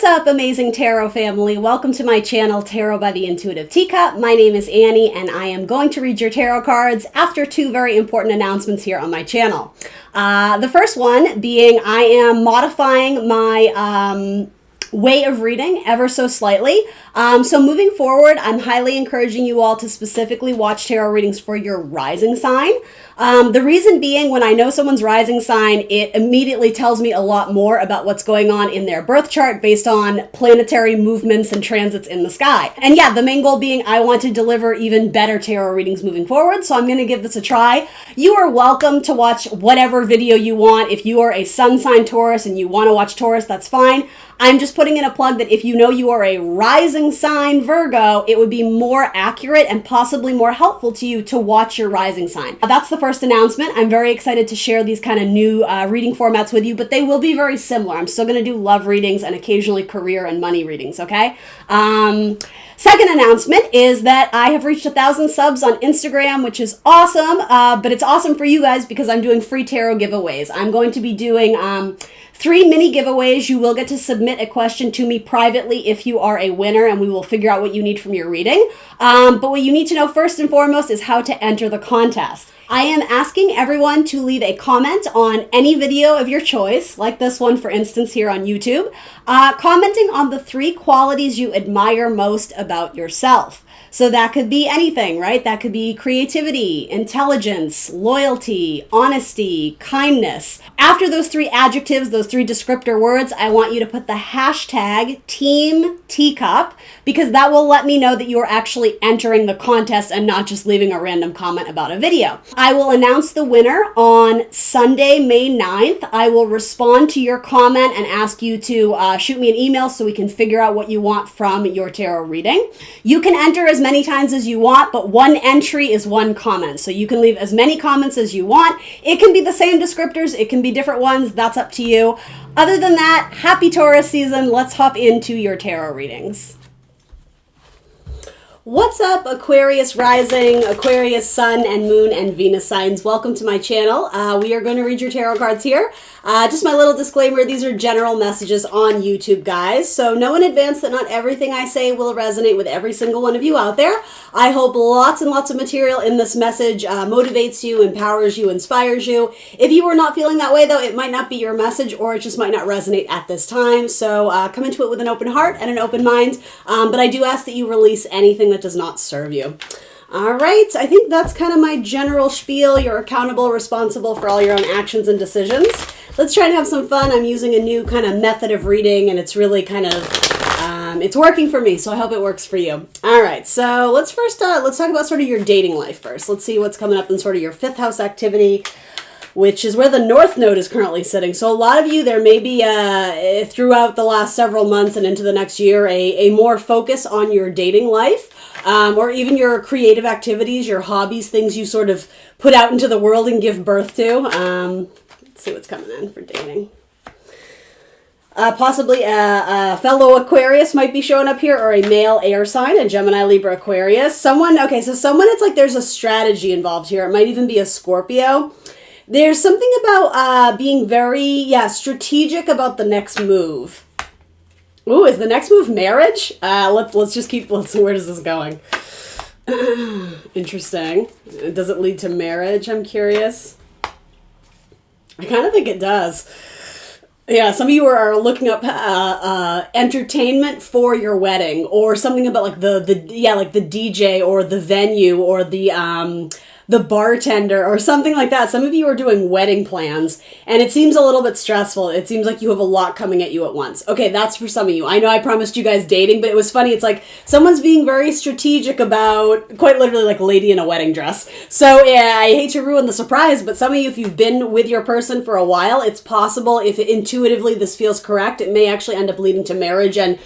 up, amazing tarot family? Welcome to my channel, Tarot by the Intuitive Teacup. My name is Annie, and I am going to read your tarot cards after two very important announcements here on my channel. The first one being I am modifying my way of reading ever so slightly. So moving forward, I'm highly encouraging you all to specifically watch tarot readings for your rising sign. The reason being, when I know someone's rising sign, it immediately tells me a lot more about what's going on in their birth chart based on planetary movements and transits in the sky. And yeah, the main goal being I want to deliver even better tarot readings moving forward, so I'm going to give this a try. You are welcome to watch whatever video you want. If you are a sun sign Taurus and you want to watch Taurus, that's fine. I'm just putting in a plug that if you know you are a rising sign Virgo, it would be more accurate and possibly more helpful to you to watch your rising sign. That's the first announcement. I'm very excited to share these kind of new reading formats with you, but they will be very similar. I'm still going to do love readings and occasionally career and money readings, okay? Second announcement is that I have reached 1,000 subs on Instagram, which is awesome, but it's awesome for you guys because I'm doing free tarot giveaways. I'm going to be doing 3 mini giveaways. You will get to submit a question to me privately if you are a winner, and we will figure out what you need from your reading. But what you need to know first and foremost is how to enter the contest. I am asking everyone to leave a comment on any video of your choice, like this one, for instance, here on YouTube, commenting on the 3 qualities you admire most about yourself. So that could be anything, right? That could be creativity, intelligence, loyalty, honesty, kindness. After those 3 adjectives, those 3 descriptor words, I want you to put the hashtag Team Teacup, because that will let me know that you are actually entering the contest and not just leaving a random comment about a video. I will announce the winner on Sunday, May 9th. I will respond to your comment and ask you to shoot me an email so we can figure out what you want from your tarot reading. You can enter as many times as you want, but 1 entry is 1 comment. So you can leave as many comments as you want. It can be the same descriptors. It can be different ones. That's up to you. Other than that, happy Taurus season. Let's hop into your tarot readings. What's up, Aquarius rising, Aquarius sun and moon and Venus signs? Welcome to my channel. We are going to read your tarot cards here. Just my little disclaimer, these are general messages on YouTube, guys. So know in advance that not everything I say will resonate with every single one of you out there. I hope lots and lots of material in this message motivates you, empowers you, inspires you. If you are not feeling that way, though, it might not be your message, or it just might not resonate at this time. So come into it with an open heart and an open mind. But I do ask that you release anything that does not serve you. All right, I think that's kind of my general spiel. You're accountable, responsible for all your own actions and decisions. Let's try and have some fun. I'm using a new kind of method of reading, and it's really kind of, it's working for me, so I hope it works for you. All right, so let's first, let's talk about sort of your dating life first. Let's see what's coming up in sort of your 5th house activity, which is where the North Node is currently sitting. So a lot of you, there may be, throughout the last several months and into the next year, a more focus on your dating life, or even your creative activities, your hobbies, things you sort of put out into the world and give birth to. Let's see what's coming in for dating. Possibly a fellow Aquarius might be showing up here, or a male air sign, a Gemini, Libra, Aquarius. Someone, okay, so someone, it's like there's a strategy involved here. It might even be a Scorpio. There's something about being very, strategic about the next move. Ooh, is the next move marriage? Let's just keep, where is this going? Interesting. Does it lead to marriage? I'm curious. I kind of think it does. Yeah, some of you are looking up entertainment for your wedding, or something about like the DJ or the venue or the bartender or something like that. Some of you are doing wedding plans, and it seems a little bit stressful. It seems like you have a lot coming at you at once. Okay, that's for some of you. I know I promised you guys dating, but it was funny. It's like someone's being very strategic about, quite literally, like lady in a wedding dress. So yeah, I hate to ruin the surprise, but some of you, if you've been with your person for a while, it's possible, if intuitively this feels correct, it may actually end up leading to marriage and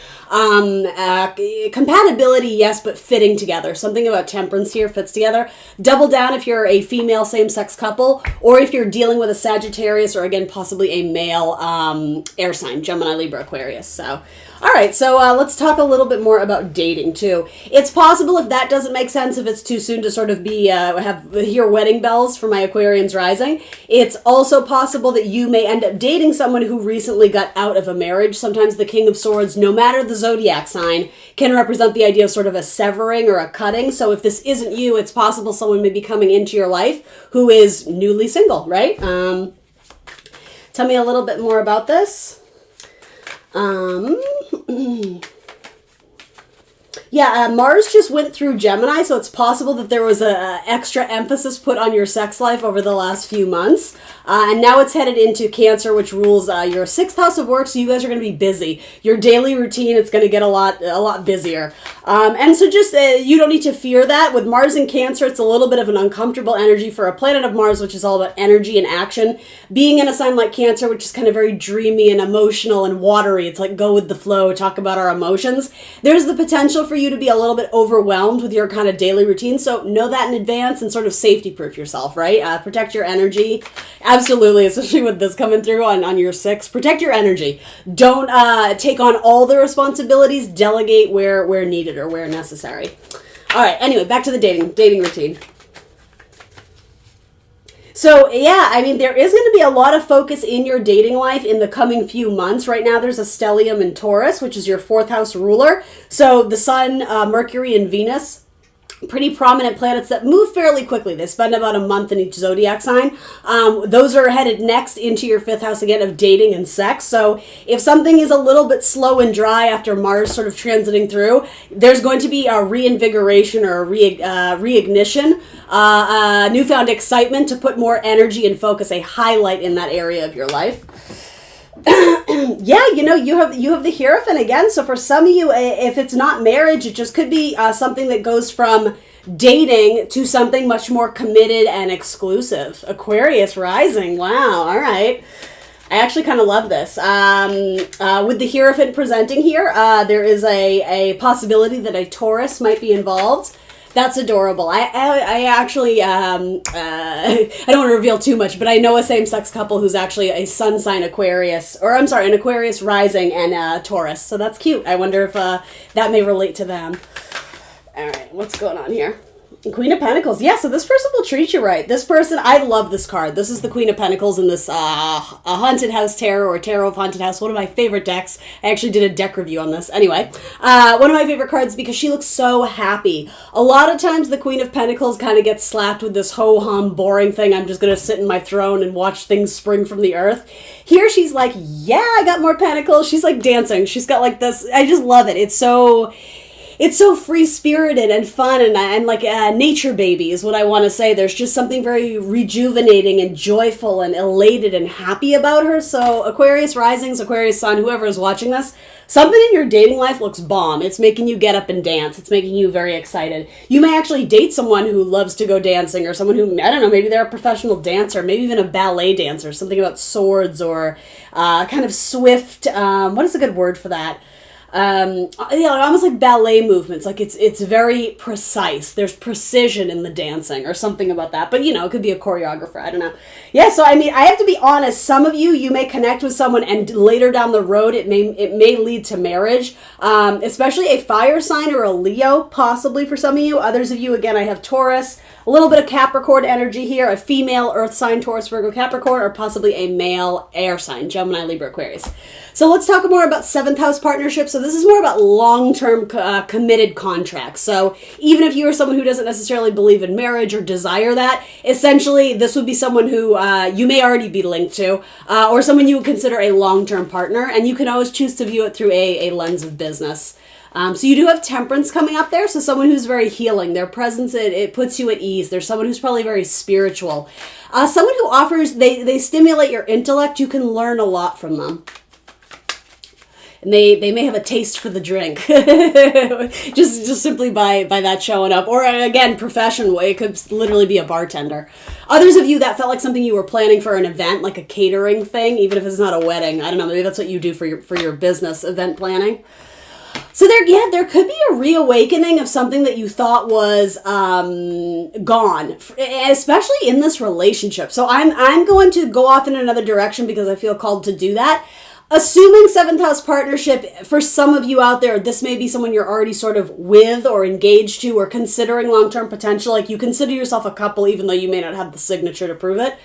compatibility, yes, but fitting together. Something about temperance here fits together. Double down if you're a female same-sex couple, or if you're dealing with a Sagittarius, or again, possibly a male air sign, Gemini, Libra, Aquarius. So, All right, so let's talk a little bit more about dating too. It's possible, if that doesn't make sense, if it's too soon to sort of be hear wedding bells for my Aquarians rising. It's also possible that you may end up dating someone who recently got out of a marriage. Sometimes the King of Swords, no matter the zodiac sign, can represent the idea of sort of a severing or a cutting. So if this isn't you, it's possible someone may be coming into your life who is newly single, right? Tell me a little bit more about this. Yeah, Mars just went through Gemini, so it's possible that there was a extra emphasis put on your sex life over the last few months. And now it's headed into Cancer, which rules your 6th house of work, so you guys are going to be busy. Your daily routine, it's going to get a lot busier. And so just, you don't need to fear that. With Mars in Cancer, it's a little bit of an uncomfortable energy for a planet of Mars, which is all about energy and action. Being in a sign like Cancer, which is kind of very dreamy and emotional and watery, it's like go with the flow, talk about our emotions. There's the potential for you to be a little bit overwhelmed with your kind of daily routine, so know that in advance and sort of safety-proof yourself, right? Protect your energy. Absolutely, especially with this coming through on your 6th. Protect your energy. Don't take on all the responsibilities. Delegate where needed or where necessary. All right, anyway, back to the dating routine. So, yeah, I mean, there is going to be a lot of focus in your dating life in the coming few months. Right now, there's a stellium in Taurus, which is your 4th house ruler. So the Sun, Mercury, and Venus, pretty prominent planets that move fairly quickly. They spend about a month in each zodiac sign. Those are headed next into your 5th house again of dating and sex. So if something is a little bit slow and dry after Mars sort of transiting through, there's going to be a reinvigoration or a reignition, newfound excitement to put more energy and focus, a highlight in that area of your life. Yeah, you know, you have the Hierophant again. So for some of you, if it's not marriage, it just could be something that goes from dating to something much more committed and exclusive. Aquarius rising. Wow. All right. I actually kind of love this. With the Hierophant presenting here, there is a possibility that a Taurus might be involved. That's adorable. I actually, I don't want to reveal too much, but I know a same-sex couple who's actually a sun sign Aquarius, or I'm sorry, an Aquarius rising and Taurus. So that's cute. I wonder if that may relate to them. All right, what's going on here? Queen of Pentacles. Yeah, so this person will treat you right. This person, I love this card. This is the Queen of Pentacles in this a Haunted House Tarot or Tarot of Haunted House. One of my favorite decks. I actually did a deck review on this. Anyway, one of my favorite cards because she looks so happy. A lot of times the Queen of Pentacles kind of gets slapped with this ho-hum boring thing. I'm just going to sit in my throne and watch things spring from the earth. Here she's like, yeah, I got more pentacles. She's like dancing. She's got like this. I just love it. It's so free-spirited and fun and like a nature baby is what I want to say. There's just something very rejuvenating and joyful and elated and happy about her. So Aquarius risings, Aquarius sun, whoever is watching this, something in your dating life looks bomb. It's making you get up and dance. It's making you very excited. You may actually date someone who loves to go dancing or someone who, I don't know, maybe they're a professional dancer, maybe even a ballet dancer, something about swords or kind of swift, what is a good word for that? Almost like ballet movements. Like it's very precise. There's precision in the dancing or something about that. But, you know, it could be a choreographer. I don't know. Yeah, so, I mean, I have to be honest. Some of you may connect with someone and later down the road, it may lead to marriage, especially a fire sign or a Leo, possibly for some of you. Others of you, again, I have Taurus, a little bit of Capricorn energy here, a female earth sign, Taurus, Virgo, Capricorn, or possibly a male air sign, Gemini, Libra, Aquarius. So let's talk more about 7th house partnerships. So this is more about long-term committed contracts. So even if you are someone who doesn't necessarily believe in marriage or desire that, essentially this would be someone who you may already be linked to, or someone you would consider a long-term partner, and you can always choose to view it through a lens of business. So you do have Temperance coming up there. So someone who's very healing. Their presence, it puts you at ease. There's someone who's probably very spiritual. Someone who offers, they stimulate your intellect. You can learn a lot from them. And they may have a taste for the drink, just simply by that showing up. Or again, professional, it could literally be a bartender. Others of you, that felt like something you were planning for an event, like a catering thing, even if it's not a wedding. I don't know, maybe that's what you do for your business, event planning. So there could be a reawakening of something that you thought was gone, especially in this relationship. So I'm going to go off in another direction because I feel called to do that. Assuming seventh house partnership, for some of you out there, this may be someone you're already sort of with or engaged to or considering long-term potential. Like you consider yourself a couple even though you may not have the signature to prove it.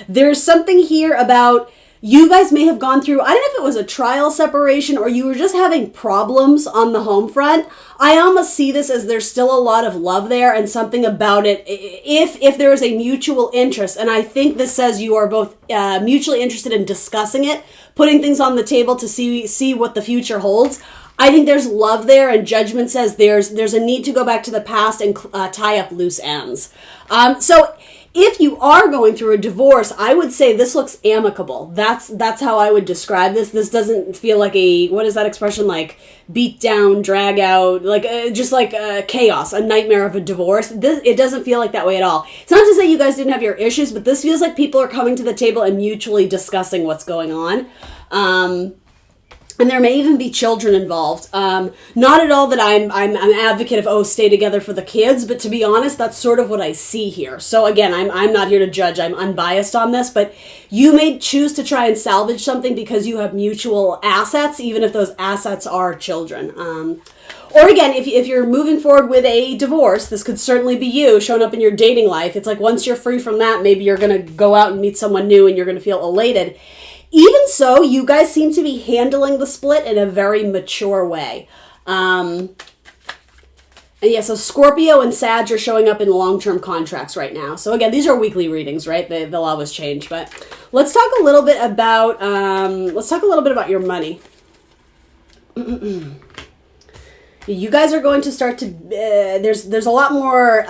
There's something here about you guys may have gone through, I don't know if it was a trial separation or you were just having problems on the home front. I almost see this as there's still a lot of love there and something about it. If there is a mutual interest, and I think this says you are both mutually interested in discussing it, putting things on the table to see what the future holds. I think there's love there, and judgment says there's a need to go back to the past and tie up loose ends. So if you are going through a divorce, I would say this looks amicable. That's how I would describe this. This doesn't feel like what is that expression, like beat down, drag out, like just like chaos, a nightmare of a divorce. It doesn't feel like that way at all. It's not to say you guys didn't have your issues, but this feels like people are coming to the table and mutually discussing what's going on. And there may even be children involved. Not at all that I'm an advocate of, stay together for the kids, but to be honest, that's sort of what I see here. So again, I'm not here to judge. I'm unbiased on this, but you may choose to try and salvage something because you have mutual assets, even if those assets are children. Or again, if you're moving forward with a divorce, this could certainly be you showing up in your dating life. It's like once you're free from that, maybe you're going to go out and meet someone new and you're going to feel elated. Even so, you guys seem to be handling the split in a very mature way. And yeah, so Scorpio and Sag are showing up in long-term contracts right now. So again, these are weekly readings, right? They'll always change. But let's talk a little bit about your money. You guys are going to start to there's a lot more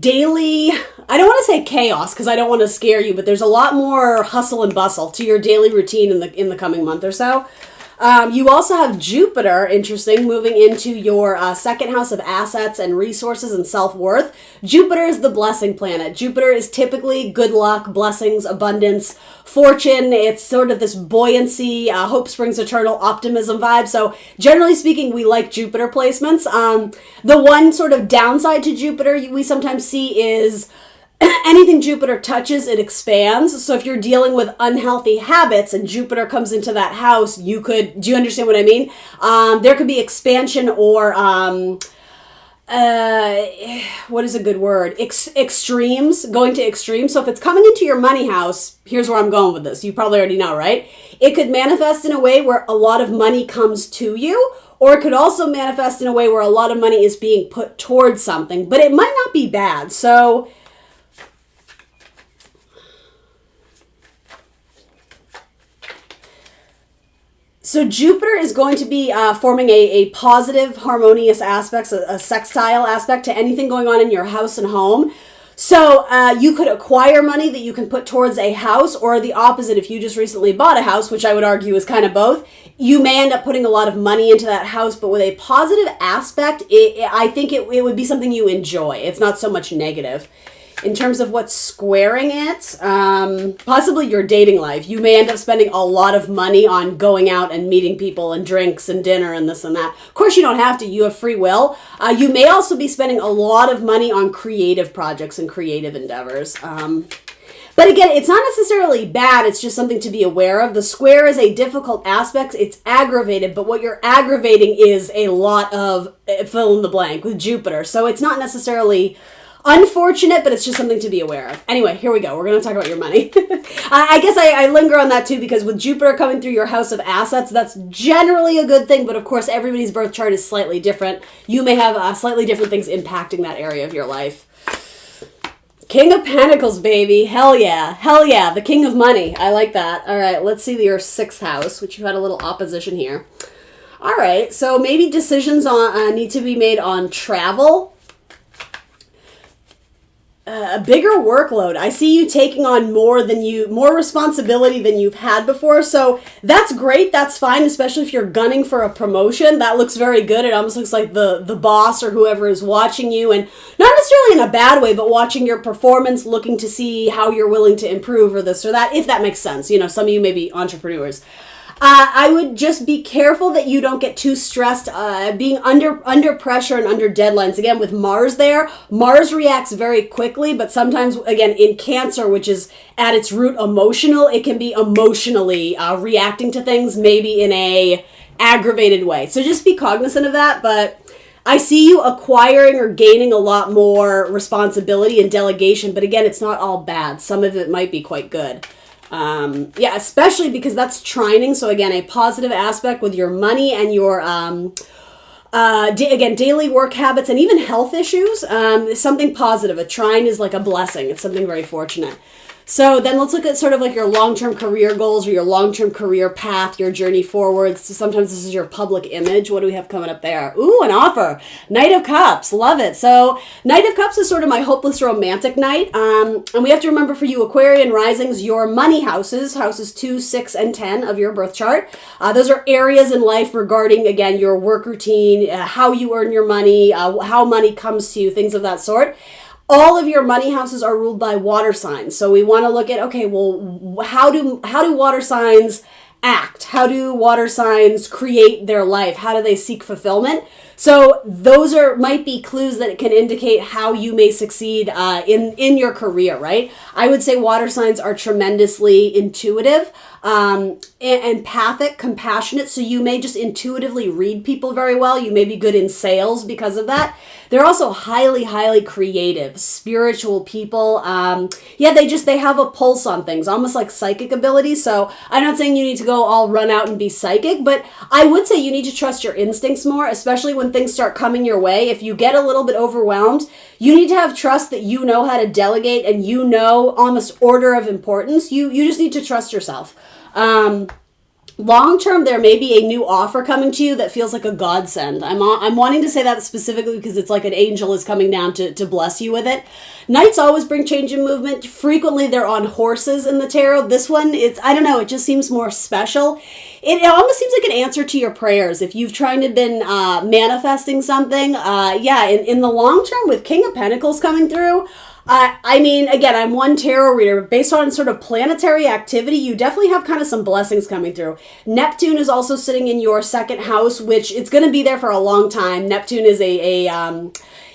daily, I don't want to say chaos because I don't want to scare you, but there's a lot more hustle and bustle to your daily routine in the coming month or so. You also have Jupiter, interesting, moving into your second house of assets and resources and self-worth. Jupiter is the blessing planet. Jupiter is typically good luck, blessings, abundance, fortune. It's sort of this buoyancy, hope springs eternal, optimism vibe. So generally speaking, we like Jupiter placements. The one sort of downside to Jupiter we sometimes see is anything Jupiter touches, it expands. So if you're dealing with unhealthy habits and Jupiter comes into that house, do you understand what I mean? There could be expansion or, what is a good word? Extremes, going to extremes. So if it's coming into your money house, here's where I'm going with this. You probably already know, right? It could manifest in a way where a lot of money comes to you, or it could also manifest in a way where a lot of money is being put towards something, but it might not be bad. So Jupiter is going to be forming a positive, harmonious aspect, a sextile aspect to anything going on in your house and home. So you could acquire money that you can put towards a house, or the opposite, if you just recently bought a house, which I would argue is kind of both, you may end up putting a lot of money into that house, but with a positive aspect, I think it would be something you enjoy. It's not so much negative. In terms of what's squaring it, possibly your dating life. You may end up spending a lot of money on going out and meeting people and drinks and dinner and this and that. Of course, you don't have to. You have free will. You may also be spending a lot of money on creative projects and creative endeavors. But again, it's not necessarily bad. It's just something to be aware of. The square is a difficult aspect. It's aggravated, but what you're aggravating is a lot of fill in the blank with Jupiter. So it's not necessarily unfortunate, but it's just something to be aware of. Anyway, here we go. We're going to talk about your money. I guess I linger on that too, because with Jupiter coming through your house of assets, that's generally a good thing. But of course, everybody's birth chart is slightly different. You may have slightly different things impacting that area of your life. King of Pentacles, baby. Hell yeah. Hell yeah. The King of Money. I like that. All right, let's see your sixth house, which you had a little opposition here. All right, so maybe decisions need to be made on travel. A bigger workload. I see you taking on more responsibility than you've had before. So that's great. That's fine, especially if you're gunning for a promotion. That looks very good. It almost looks like the boss or whoever is watching you, and not necessarily in a bad way, but watching your performance, looking to see how you're willing to improve or this or that, if that makes sense. You know, some of you may be entrepreneurs. I would just be careful that you don't get too stressed, being under pressure and under deadlines. Again, with Mars there, Mars reacts very quickly, but sometimes, again, in Cancer, which is at its root emotional, it can be emotionally reacting to things, maybe in a aggravated way. So just be cognizant of that, but I see you acquiring or gaining a lot more responsibility and delegation, but again, it's not all bad. Some of it might be quite good. Yeah, especially because that's trining. So again, a positive aspect with your money and your, again, daily work habits and even health issues. Something positive. A trine is like a blessing. It's something very fortunate. So then let's look at sort of like your long-term career goals or your long-term career path, your journey forward. So sometimes this is your public image. What do we have coming up there? Ooh, an offer. Knight of Cups. Love it. So Knight of Cups is sort of my hopeless romantic knight. And we have to remember for you Aquarian risings, your money houses 2, 6, and 10 of your birth chart. Those are areas in life regarding, again, your work routine, how you earn your money, how money comes to you, things of that sort. All of your money houses are ruled by water signs. So we want to look at, okay, well, how do water signs act? How do water signs create their life? How do they seek fulfillment? So those might be clues that can indicate how you may succeed in your career, right? I would say water signs are tremendously intuitive, empathic, compassionate. So you may just intuitively read people very well. You may be good in sales because of that. They're also highly, highly creative, spiritual people. Yeah, they have a pulse on things, almost like psychic abilities. So I'm not saying you need to go all run out and be psychic, but I would say you need to trust your instincts more, especially when things start coming your way. If you get a little bit overwhelmed, you need to have trust that you know how to delegate and you know almost order of importance. You just need to trust yourself. Long term, there may be a new offer coming to you that feels like a godsend. I'm wanting to say that specifically because it's like an angel is coming down to bless you with it. Knights always bring change and movement. Frequently, they're on horses in the tarot. This one, I don't know, it just seems more special. It almost seems like an answer to your prayers. If you've tried to been manifesting something, yeah, in the long term with King of Pentacles coming through, I mean, again, I'm one tarot reader. Based on sort of planetary activity, you definitely have kind of some blessings coming through. Neptune is also sitting in your second house, which it's going to be there for a long time. Neptune is a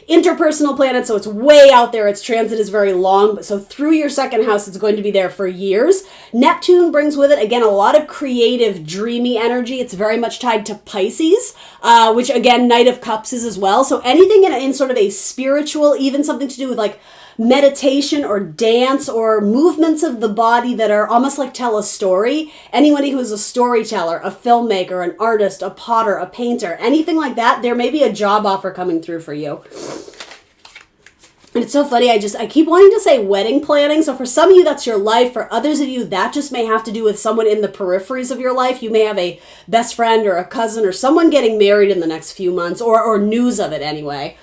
interpersonal planet, so it's way out there. Its transit is very long, but so through your second house, it's going to be there for years. Neptune brings with it, again, a lot of creative, dreamy energy. It's very much tied to Pisces, which, again, Knight of Cups is as well. So anything in sort of a spiritual, even something to do with like meditation or dance or movements of the body that are almost like tell a story. Anybody who's a storyteller, a filmmaker, an artist, a potter, a painter, anything like that, there may be a job offer coming through for you. And it's so funny, I keep wanting to say wedding planning. So for some of you, that's your life. For others of you, that just may have to do with someone in the peripheries of your life. You may have a best friend or a cousin or someone getting married in the next few months or news of it anyway.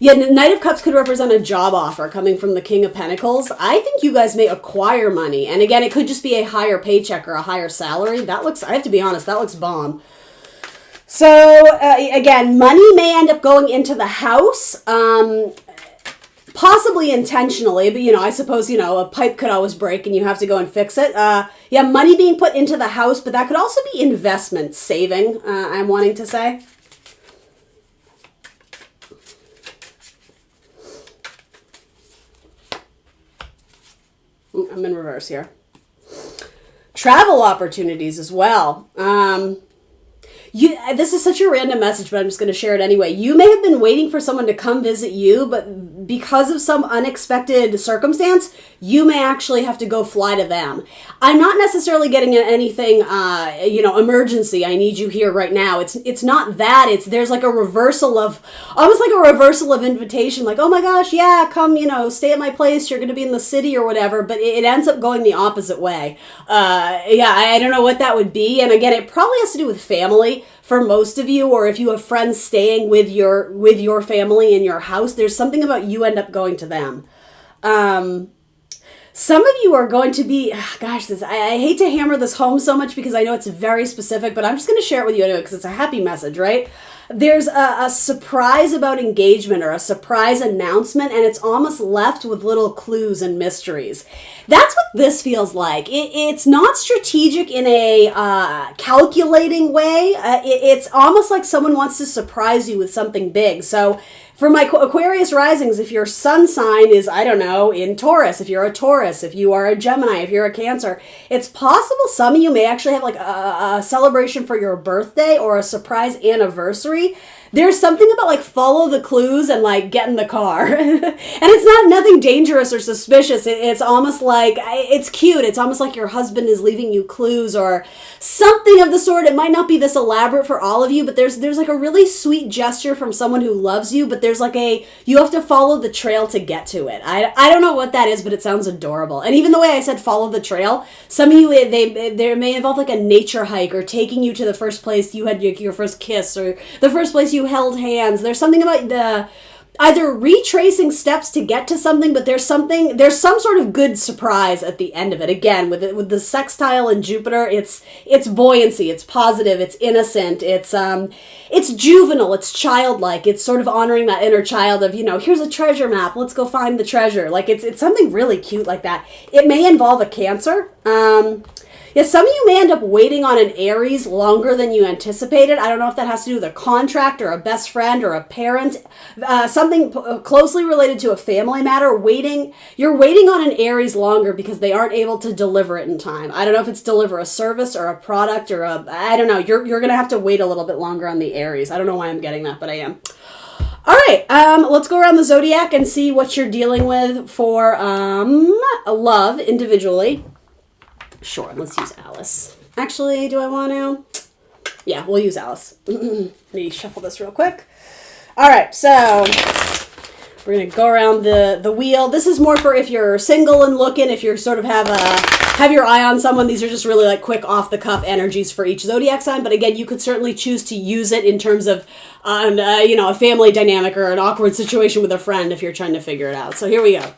Yeah, Knight of Cups could represent a job offer coming from the King of Pentacles. I think you guys may acquire money. And again, it could just be a higher paycheck or a higher salary. That looks, I have to be honest, that looks bomb. So again, money may end up going into the house, possibly intentionally, but I suppose, a pipe could always break and you have to go and fix it. Yeah, money being put into the house, but that could also be investment, saving, I'm wanting to say. I'm in reverse here. Travel opportunities as well. This is such a random message, but I'm just going to share it anyway. You may have been waiting for someone to come visit you, but because of some unexpected circumstance, you may actually have to go fly to them. I'm not necessarily getting anything, emergency. I need you here right now. It's not that. There's like a reversal of, almost like a reversal of invitation. Like, oh my gosh, yeah, come, stay at my place. You're going to be in the city or whatever. But it ends up going the opposite way. Yeah, I don't know what that would be. And again, it probably has to do with family. For most of you, or if you have friends staying with your family in your house, there's something about you end up going to them. Some of you are going to be, I hate to hammer this home so much because I know it's very specific, but I'm just going to share it with you anyway because it's a happy message, right? there's a surprise about engagement or a surprise announcement, and it's almost left with little clues and mysteries. That's what this feels like. It's not strategic in a calculating way. It's almost like someone wants to surprise you with something big. So for my Aquarius risings, if your sun sign is, I don't know, in Taurus, if you're a Taurus, if you are a Gemini, if you're a Cancer, it's possible some of you may actually have like a celebration for your birthday or a surprise anniversary. There's something about like follow the clues and like get in the car. And it's not nothing dangerous or suspicious. It's almost like, it's cute. It's almost like your husband is leaving you clues or something of the sort. It might not be this elaborate for all of you, but there's like a really sweet gesture from someone who loves you, but there's like you have to follow the trail to get to it. I don't know what that is, but it sounds adorable. And even the way I said follow the trail, some of you, they may involve like a nature hike or taking you to the first place you had your first kiss or the first place you held hands. There's something about either retracing steps to get to something, but there's some sort of good surprise at the end of it. Again, with the sextile and Jupiter, it's buoyancy, it's positive, it's innocent, it's juvenile, it's childlike, it's sort of honoring that inner child of, here's a treasure map, let's go find the treasure. Like it's something really cute like that. It may involve a Cancer. Yeah, some of you may end up waiting on an Aries longer than you anticipated. I don't know if that has to do with a contract or a best friend or a parent, something closely related to a family matter. You're waiting on an Aries longer because they aren't able to deliver it in time. I don't know if it's deliver a service or a product or I don't know. You're going to have to wait a little bit longer on the Aries. I don't know why I'm getting that, but I am. All right, let's go around the zodiac and see what you're dealing with for love individually. Sure, let's use Alice. Actually, do I want to? Yeah, we'll use Alice. Let me shuffle this real quick. All right, so we're going to go around the wheel. This is more for if you're single and looking, if you're sort of have your eye on someone. These are just really like quick off-the-cuff energies for each zodiac sign. But again, you could certainly choose to use it in terms of, a family dynamic or an awkward situation with a friend if you're trying to figure it out. So here we go.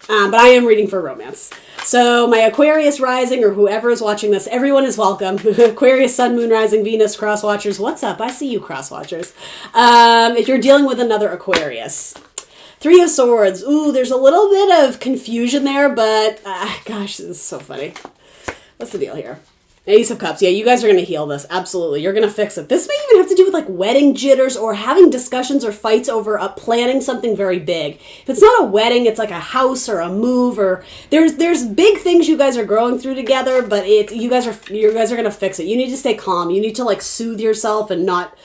But I am reading for romance. So my Aquarius rising, or whoever is watching this, everyone is welcome. Aquarius, Sun, Moon, Rising, Venus, cross watchers. What's up? I see you, cross watchers. If you're dealing with another Aquarius. Three of Swords. Ooh, there's a little bit of confusion there, but gosh, this is so funny. What's the deal here? Ace of Cups. Yeah, you guys are going to heal this. Absolutely. You're going to fix it. This may even have to do with like wedding jitters or having discussions or fights over planning something very big. If it's not a wedding, it's like a house or a move or there's big things you guys are growing through together, but you guys are going to fix it. You need to stay calm. You need to like soothe yourself and not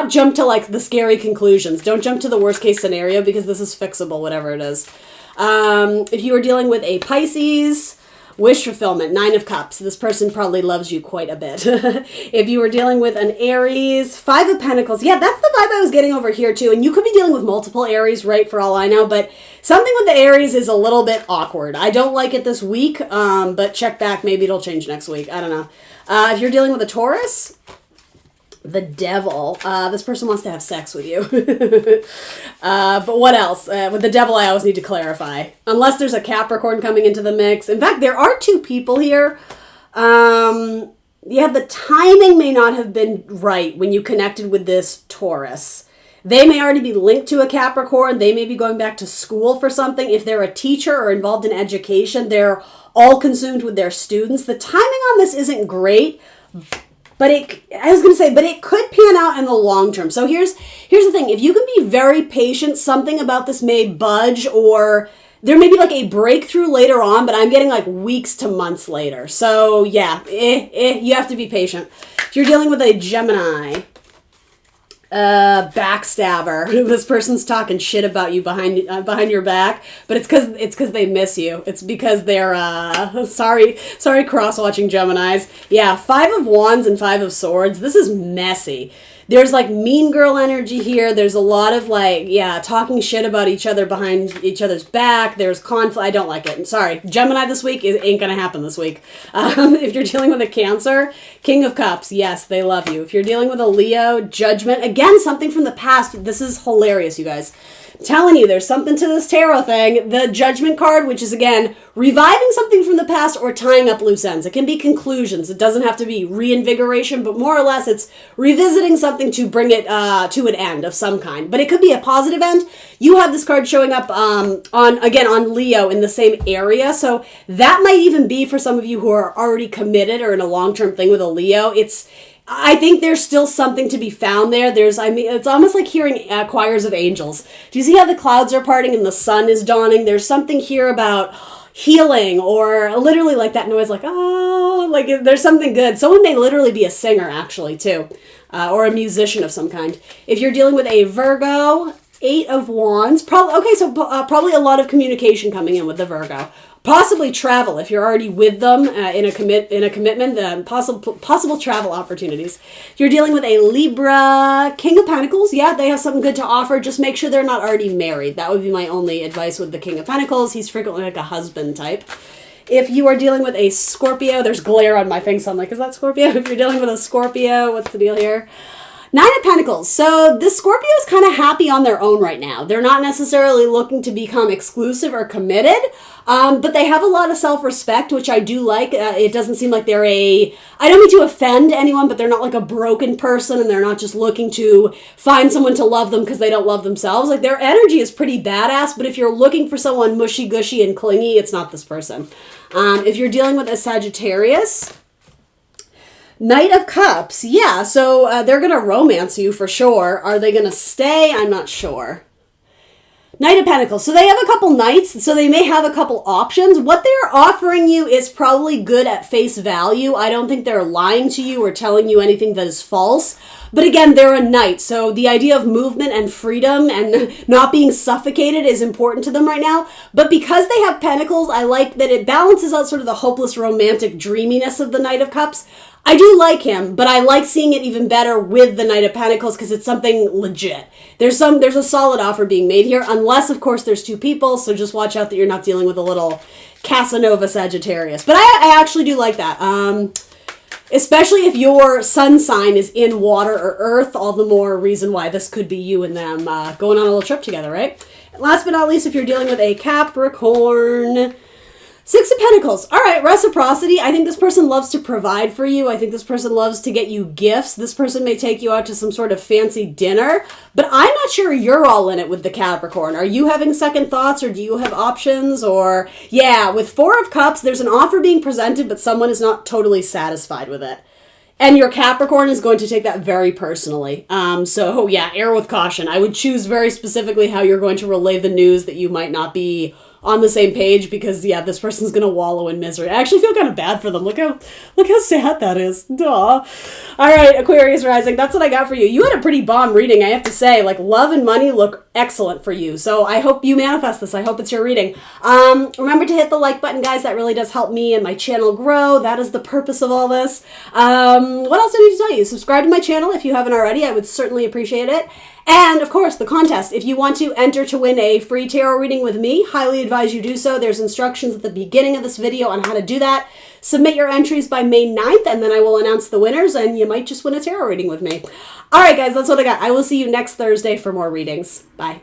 jump to like the scary conclusions. Don't jump to the worst case scenario because this is fixable, whatever it is. If you are dealing with a Pisces, wish fulfillment, 9 of Cups. This person probably loves you quite a bit. If you were dealing with an Aries, 5 of Pentacles. Yeah, that's the vibe I was getting over here too. And you could be dealing with multiple Aries, right, for all I know. But something with the Aries is a little bit awkward. I don't like it this week, but check back. Maybe it'll change next week. I don't know. If you're dealing with a Taurus, the Devil. This person wants to have sex with you. But what else? With the Devil, I always need to clarify. Unless there's a Capricorn coming into the mix. In fact, there are 2 people here. Yeah, the timing may not have been right when you connected with this Taurus. They may already be linked to a Capricorn. They may be going back to school for something. If they're a teacher or involved in education, all consumed with their students. The timing on this isn't great, but it could pan out in the long term. So here's the thing. If you can be very patient, something about this may budge, or there may be like a breakthrough later on, but I'm getting like weeks to months later. So yeah, you have to be patient. If you're dealing with a Gemini, backstabber, this person's talking shit about you behind your back, but it's because they miss you. It's because they're sorry cross-watching Geminis. Yeah, 5 of Wands and 5 of Swords. This is messy. There's like mean girl energy here. There's a lot of like, yeah, talking shit about each other behind each other's back. There's conflict. I don't like it. Sorry. Gemini this week ain't going to happen this week. If you're dealing with a Cancer, King of Cups. Yes, they love you. If you're dealing with a Leo, Judgment. Again, something from the past. This is hilarious, you guys. I'm telling you, there's something to this tarot thing. The Judgment card, which is, again, reviving something from the past or tying up loose ends. It can be conclusions. It doesn't have to be reinvigoration, but more or less it's revisiting something to bring it to an end of some kind. But it could be a positive end. You have this card showing up on Leo in the same area. So that might even be for some of you who are already committed or in a long-term thing with a Leo. I think there's still something to be found there. It's almost like hearing choirs of angels. Do you see how the clouds are parting and the sun is dawning? There's something here about healing, or literally like that noise, like, oh, like there's something good. Someone may literally be a singer, actually, too, or a musician of some kind. If you're dealing with a Virgo, 8 of Wands, probably a lot of communication coming in with the Virgo. Possibly travel if you're already with them in a commitment. Possible travel opportunities. If you're dealing with a Libra, King of Pentacles, yeah, they have something good to offer. Just make sure they're not already married. That would be my only advice with the King of Pentacles. He's frequently like a husband type. If you are dealing with a Scorpio, there's glare on my thing, so I'm like, is that Scorpio? If you're dealing with a Scorpio, what's the deal here? 9 of Pentacles. So the Scorpio is kind of happy on their own right now. They're not necessarily looking to become exclusive or committed, but they have a lot of self-respect, which I do like. It doesn't seem like I don't mean to offend anyone, but they're not like a broken person, and they're not just looking to find someone to love them because they don't love themselves. Like, their energy is pretty badass, but if you're looking for someone mushy-gushy and clingy, it's not this person. If you're dealing with a Sagittarius, Knight of Cups, yeah, so they're going to romance you for sure. Are they going to stay? I'm not sure. Knight of Pentacles, so they have a couple knights, so they may have a couple options. What they're offering you is probably good at face value. I don't think they're lying to you or telling you anything that is false. But again, they're a knight, so the idea of movement and freedom and not being suffocated is important to them right now. But because they have pentacles, I like that it balances out sort of the hopeless romantic dreaminess of the Knight of Cups. I do like him, but I like seeing it even better with the Knight of Pentacles because it's something legit. There's a solid offer being made here, unless, of course, there's two people, so just watch out that you're not dealing with a little Casanova Sagittarius. But I actually do like that. Especially if your sun sign is in water or earth, all the more reason why this could be you and them going on a little trip together, right? And last but not least, if you're dealing with a Capricorn, 6 of Pentacles. All right, reciprocity. I think this person loves to provide for you. I think this person loves to get you gifts. This person may take you out to some sort of fancy dinner, but I'm not sure you're all in it with the Capricorn. Are you having second thoughts, or do you have options? Or, yeah, with 4 of Cups, there's an offer being presented, but someone is not totally satisfied with it. And your Capricorn is going to take that very personally. So, yeah, err with caution. I would choose very specifically how you're going to relay the news that you might not be on the same page, because, yeah, this person's going to wallow in misery. I actually feel kind of bad for them. Look how sad that is. Duh. All right, Aquarius rising. That's what I got for you. You had a pretty bomb reading, I have to say. Like, love and money look excellent for you. So I hope you manifest this. I hope it's your reading. Remember to hit the like button, guys. That really does help me and my channel grow. That is the purpose of all this. What else do I need to tell you? Subscribe to my channel if you haven't already. I would certainly appreciate it. And, of course, the contest. If you want to enter to win a free tarot reading with me, highly advise you do so. There's instructions at the beginning of this video on how to do that. Submit your entries by May 9th, and then I will announce the winners, and you might just win a tarot reading with me. All right, guys, that's what I got. I will see you next Thursday for more readings. Bye.